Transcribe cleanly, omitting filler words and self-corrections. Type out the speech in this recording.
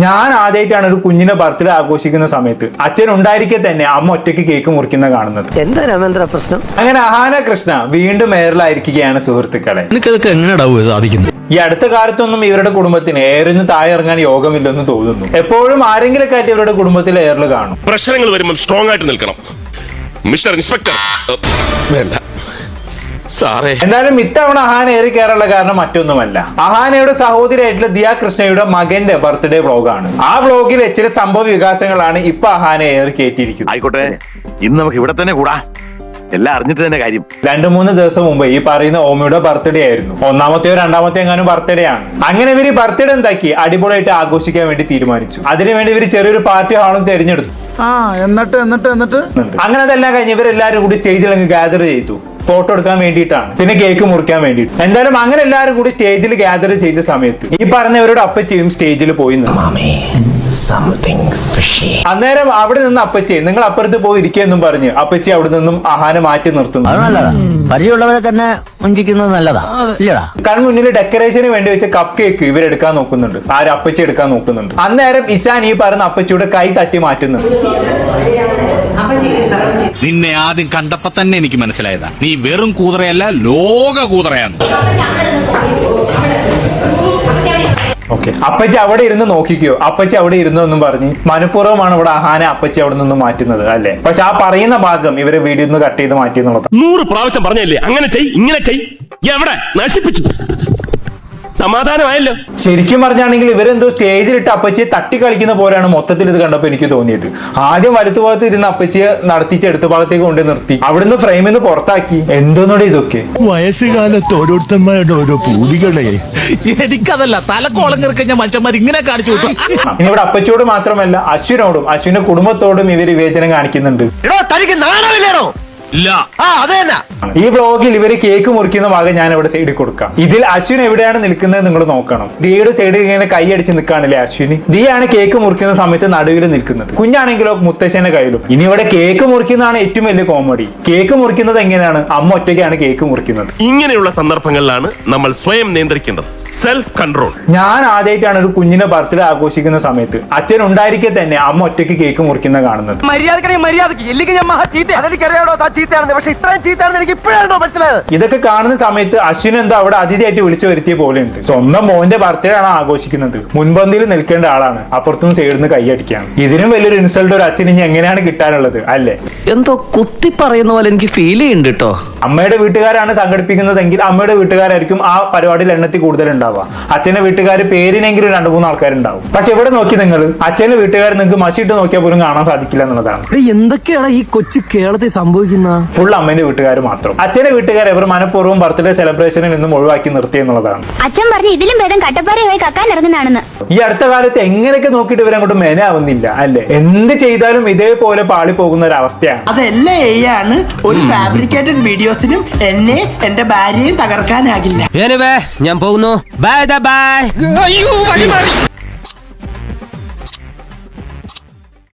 ഞാൻ ആദ്യമായിട്ടാണ് ഒരു കുഞ്ഞിന്റെ ബർത്ത്ഡേ ആഘോഷിക്കുന്ന സമയത്ത് അച്ഛൻ ഉണ്ടായിരിക്കെ തന്നെ അമ്മ ഒറ്റയ്ക്ക് കേക്ക് മുറിക്കുന്ന കാണുന്നത്. എന്താ രാമേന്ദ്ര പ്രശ്നം? അങ്ങനെ അഹാന കൃഷ്ണ വീണ്ടും എയറിലായിരിക്കുകയാണ് സുഹൃത്തുക്കളെ. എനിക്കതൊക്കെ എങ്ങനെയാ സാധിക്കുന്നത്? ഈ അടുത്ത കാലത്തൊന്നും ഇവരുടെ കുടുംബത്തിന് എയറിന് താഴെ ഇറങ്ങാൻ യോഗമില്ലെന്ന് തോന്നുന്നു. എപ്പോഴും ആരെങ്കിലൊക്കെ ആയിട്ട് ഇവരുടെ കുടുംബത്തിൽ എയറിൽ കാണും. പ്രശ്നങ്ങൾ വരുമ്പോൾ സ്ട്രോങ് ആയിട്ട് നിൽക്കണം മിസ്റ്റർ ഇൻസ്പെക്ടർ. വേണ്ട സാറേ. എന്തായാലും ഇത്തവണ അഹാന ഏറി കയറാനുള്ള കാരണം മറ്റൊന്നുമല്ല, അഹാനയുടെ സഹോദരിയായിട്ടുള്ള ദിയ കൃഷ്ണയുടെ മകന്റെ ബർത്ത്ഡേ വ്ളോഗാണ്. ആ വ്ളോഗിൽ ചില സംഭവ വികാസങ്ങളാണ് ഇപ്പൊ അഹാന ഏറി കയറ്റിയിരിക്കുന്നത്. ആയിക്കോട്ടെ, ഇന്ന് നമുക്ക് ഇവിടെ തന്നെ കൂടാ, എല്ലാം അറിഞ്ഞിട്ട് തന്നെ കാര്യം. 2-3 ദിവസം മുമ്പ് ഈ പറയുന്ന ഓമിയുടെ ബർത്ത്ഡേ ആയിരുന്നു. 1ാമത്തെയോ 2ാമത്തെയോ എങ്ങാനും ബർത്ത്ഡേ ആണ്. അങ്ങനെ ഇവര് ബർത്ത്ഡേ എന്താക്കി അടിപൊളിയായിട്ട് ആഘോഷിക്കാൻ വേണ്ടി തീരുമാനിച്ചു. അതിനുവേണ്ടി ഇവര് ചെറിയൊരു പാർട്ടി ഹാളും തിരഞ്ഞെടുത്തു. എന്നിട്ട് അങ്ങനെ അതെല്ലാം കഴിഞ്ഞ് ഇവരെല്ലാരും കൂടി സ്റ്റേജിൽ അങ്ങ് ഗ്യാദർ ചെയ്തു, ഫോട്ടോ എടുക്കാൻ വേണ്ടിയിട്ടാണ്, പിന്നെ കേക്ക് മുറിക്കാൻ വേണ്ടിയിട്ട്. എന്തായാലും അങ്ങനെ എല്ലാവരും കൂടി സ്റ്റേജിൽ ഗ്യാദർ ചെയ്ത സമയത്ത് ഈ പറഞ്ഞവരുടെ അപ്പച്ചിയും സ്റ്റേജിൽ പോയി നിന്നു. അന്നേരം അവിടെ നിന്ന് അപ്പച്ചി നിങ്ങൾ അപ്പുറത്ത് പോയി ഇരിക്കുമെന്നും പറഞ്ഞ് അപ്പച്ചി അവിടെ നിന്നും അഹാന മാറ്റി നിർത്തുന്നു. പരിചയമുള്ളവരെ തന്നെ വഞ്ചിക്കുന്നത് നല്ലതാ ഇല്ലടാ. കൺമുന്നിൽ ഡെക്കറേഷന് വേണ്ടി വെച്ച കപ്പ് കേക്ക് ഇവരെടുക്കാൻ നോക്കുന്നുണ്ട്, ആര് അപ്പച്ചി എടുക്കാൻ നോക്കുന്നുണ്ട്. അന്നേരം ഇഷാൻ ഈ പറയുന്ന അപ്പച്ചിയുടെ കൈ തട്ടി മാറ്റുന്നുണ്ട്. നിന്നെ ആദ്യം കണ്ടപ്പോ തന്നെ എനിക്ക് മനസ്സിലായതാ, നീ വെറും കൂതറയല്ല, ലോക കൂതറയാണ്. ഓക്കെ, അപ്പച്ചി അവിടെ ഇരുന്ന് നോക്കിക്കോ, അപ്പച്ചി അവിടെ ഇരുന്നു എന്നും പറഞ്ഞ് മനഃപൂർവ്വമാണ് ഇവിടെ അഹാന അപ്പച്ചി അവിടെ നിന്ന് മാറ്റുന്നത് അല്ലെ. പക്ഷെ ആ പറയുന്ന ഭാഗം ഇവരെ വീഡിയോ നിന്ന് കട്ട് ചെയ്ത് മാറ്റി എന്നുള്ളത് 100 പ്രാവശ്യം പറഞ്ഞല്ലേ അങ്ങനെ ചെയ് ഇങ്ങനെ ചെയ്, എവിടെ നശിപ്പിച്ചു. സമാധാനമായല്ലോ. ശരിക്കും പറഞ്ഞാണെങ്കിൽ ഇവരെന്തോ സ്റ്റേജിലിട്ട് അപ്പച്ചിയെ തട്ടി കളിക്കുന്ന പോലെയാണ് മൊത്തത്തിൽ ഇത് കണ്ടപ്പോൾ എനിക്ക് തോന്നിയത്. ആദ്യം വലത്തുഭാഗത്ത് ഇരുന്ന അപ്പച്ചിയെ നടത്തിച്ച് എടുത്ത ഭാഗത്തേക്ക് കൊണ്ട് നിർത്തി, അവിടുന്ന് ഫ്രെയിമിൽ നിന്ന് പുറത്താക്കി. എന്തോന്നോടെ ഇതൊക്കെ വയസ്സുകാലത്ത് ഓരോരുത്തന്മാരുടെ ഓരോ പൂതികളെ. എനിക്കതല്ല തലക്കോളം കിറക്കഞ്ഞ മനുഷ്യന്മാർ ഇങ്ങനെ കാണിച്ചു വിട്ടു. ഇനി ഇവിടെ അപ്പച്ചിയോട് മാത്രമല്ല അശ്വിനോടും അശ്വിന്റെ കുടുംബത്തോടും ഇവർ വിവേചനം കാണിക്കുന്നുണ്ട്. ഈ വ്ളോഗിൽ ഇവര് കേക്ക് മുറിക്കുന്ന ഭാഗം ഞാൻ ഇവിടെ സൈഡിൽ കൊടുക്കാം. ഇതിൽ അശ്വിൻ എവിടെയാണ് നിൽക്കുന്നത് നിങ്ങൾ നോക്കണം. ദിയയുടെ സൈഡിൽ ഇങ്ങനെ കൈ അടിച്ച് നിൽക്കാണില്ലേ അശ്വിന്. ദിയാണ് കേക്ക് മുറിക്കുന്ന സമയത്ത് നടുവിൽ നിൽക്കുന്നത്, കുഞ്ഞാണെങ്കിലോ മുത്തശ്ശന്റെ കയ്യിലും. ഇനി ഇവിടെ കേക്ക് മുറിക്കുന്നതാണ് ഏറ്റവും വലിയ കോമഡി. കേക്ക് മുറിക്കുന്നത് എങ്ങനെയാണ്? അമ്മ ഒറ്റയ്ക്കാണ് കേക്ക് മുറിക്കുന്നത്. ഇങ്ങനെയുള്ള സന്ദർഭങ്ങളിലാണ് നമ്മൾ സ്വയം നിയന്ത്രിക്കേണ്ടത്, സെൽഫ് കൺട്രോൾ. ഞാൻ ആദ്യമായിട്ടാണ് ഒരു കുഞ്ഞിന്റെ ബർത്ത്ഡേ ആഘോഷിക്കുന്ന സമയത്ത് അച്ഛൻ ഉണ്ടായിരിക്കെ തന്നെ അമ്മ ഒറ്റയ്ക്ക് കേക്ക് മുറിക്കുന്ന കാണുന്നത്. ഇതൊക്കെ കാണുന്ന സമയത്ത് അശ്വിൻ എന്താ അവിടെ അതിഥിയായിട്ട് വിളിച്ചു വരുത്തിയ പോലെയുണ്ട്. സ്വന്തം മോന്റെ ബർത്ത്ഡേ ആണ് ആഘോഷിക്കുന്നത്, മുൻപന്തിയിൽ നിൽക്കേണ്ട ആളാണ്, അപ്പുറത്തും സൈഡിൽ നിന്ന് കൈയടിക്കുകയാണ്. ഇതിനും വലിയൊരു ഇൻസൾട്ട് ഒരു അച്ഛൻ ഇനി എങ്ങനെയാണ് കിട്ടാനുള്ളത് അല്ലേ? എന്തോ കുത്തി പറയുന്ന പോലെ എനിക്ക് ഫീൽ ചെയ്യുന്നുണ്ട് കേട്ടോ. അമ്മയുടെ വീട്ടുകാരാണ് സംഘടിപ്പിക്കുന്നതെങ്കിൽ അമ്മയുടെ വീട്ടുകാരായിരിക്കും ആ പരിപാടിയിൽ എണ്ണത്തിൽ കൂടുതലുണ്ടാവുക. അച്ഛന്റെ വീട്ടുകാർ പേരിനെങ്കിലും 2-3 ആൾക്കാരുണ്ടാവും. പക്ഷെ ഇവിടെ നോക്കി നിങ്ങൾ അച്ഛന്റെ വീട്ടുകാർ നിങ്ങൾക്ക് മഷിയിട്ട് നോക്കിയാൽ പോലും കാണാൻ സാധിക്കില്ല എന്നുള്ളതാണ്. എന്തൊക്കെയാണ് ഈ കൊച്ചു കേരളത്തിൽ സംഭവിക്കുന്ന? ഫുൾ അമ്മേന്റെ വീട്ടുകാർ മാത്രം. അച്ഛന്റെ വീട്ടുകാർ ഇവർ മനഃപൂർവ്വം ബർത്ത്ഡേ സെലിബ്രേഷനിൽ നിന്നും ഒഴിവാക്കി നിർത്തി എന്നുള്ളതാണ്. അച്ഛൻ പറഞ്ഞു ഇതിലും ഭേദം കട്ടപ്പാറയായി കക്കാൻ ഇറങ്ങുന്നതാണെന്ന്. ഈ അടുത്ത കാലത്ത് എങ്ങനെയൊക്കെ നോക്കിയിട്ട് ഇവരെ അങ്ങോട്ട് മേനാവുന്നില്ല അല്ലെ. എന്ത് ചെയ്താലും ഇതേപോലെ പാളി പോകുന്ന ഒരു അവസ്ഥയാണ്. അതെല്ലാം ആണ് ഒരു ഫാബ്രിക്കേറ്റഡ് വീഡിയോസിനും എന്നെ എന്റെ ഭാര്യയും തകർക്കാനാകില്ല. ഞാൻ പോകുന്നു. Bye bye.